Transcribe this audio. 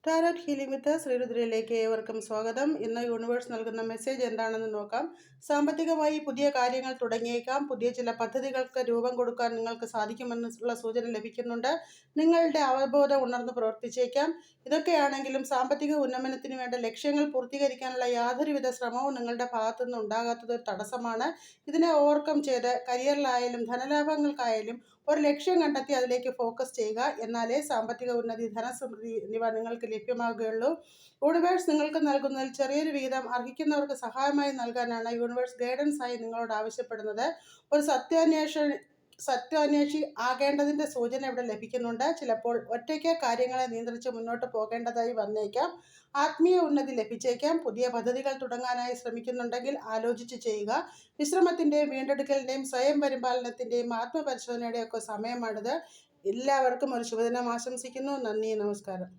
Tarot healing വിത്ത് ശ്രീരുദ്രയിലേക്ക് ഏവർക്കും സ്വാഗതം. ഇന്ന് യൂണിവേഴ്സ് നൽകുന്ന മെസ്സേജ് എന്താണെന്ന് നോക്കാം. സാമ്പത്തികമായി പുതിയ കാര്യങ്ങൾ തുടങ്ങിയേക്കാം. പുതിയ ചില പദ്ധതികൾക്ക് രൂപം കൊടുക്കാൻ നിങ്ങൾക്ക് സാധിക്കുമെന്നുള്ള സൂചന ലഭിക്കുന്നുണ്ട്. നിങ്ങളുടെ അവബോധം ഉണർന്ന് പ്രവർത്തിച്ചേക്കാം. ഇതൊക്കെയാണെങ്കിലും സാമ്പത്തിക ഉന്നമനത്തിന് വേണ്ട ലക്ഷ്യങ്ങൾ പൂർത്തീകരിക്കാനുള്ള യാതൊരുവിധ ശ്രമവും നിങ്ങളുടെ ഭാഗത്തുനിന്ന് ഉണ്ടാകാത്തത് ഒരു തടസ്സമാണ്. ഇതിനെ ഓവർകം ചെയ്ത് കരിയറിലായാലും ധനലാഭങ്ങൾക്കായാലും ഒരു ലക്ഷ്യം കണ്ടെത്തി അതിലേക്ക് ഫോക്കസ് ചെയ്യുക. എന്നാലേ സാമ്പത്തിക ഉന്നതി, ധനസമൃദ്ധി എന്നിവ നിങ്ങൾക്ക് ലഭ്യമാകുകയുള്ളൂ. യൂണിവേഴ്സ് നിങ്ങൾക്ക് നൽകുന്നതിൽ ചെറിയൊരു വിഹിതം അർഹിക്കുന്നവർക്ക് സഹായമായി നൽകാനാണ് യൂണിവേഴ്സ് ഗൈഡൻസ് ആയി നിങ്ങളോട് ആവശ്യപ്പെടുന്നത്. ഒരു സത്യാന്വേഷി ആകേണ്ടതിൻ്റെ സൂചന ഇവിടെ ലഭിക്കുന്നുണ്ട്. ചിലപ്പോൾ ഒറ്റയ്ക്ക് കാര്യങ്ങളെ നിയന്ത്രിച്ച് മുന്നോട്ട് പോകേണ്ടതായി വന്നേക്കാം. ആത്മീയ ഉന്നതി ലഭിച്ചേക്കാം. പുതിയ പദ്ധതികൾ തുടങ്ങാനായി ശ്രമിക്കുന്നുണ്ടെങ്കിൽ ആലോചിച്ച് ചെയ്യുക. വിശ്രമത്തിൻ്റെയും വീണ്ടെടുക്കലിൻ്റെയും സ്വയം പരിപാലനത്തിൻ്റെയും ആത്മപരിശോധനയുടെയും ഒക്കെ സമയമാണിത്. എല്ലാവർക്കും ഒരു ശുഭദിനം ആശംസിക്കുന്നു. നന്ദി, നമസ്കാരം.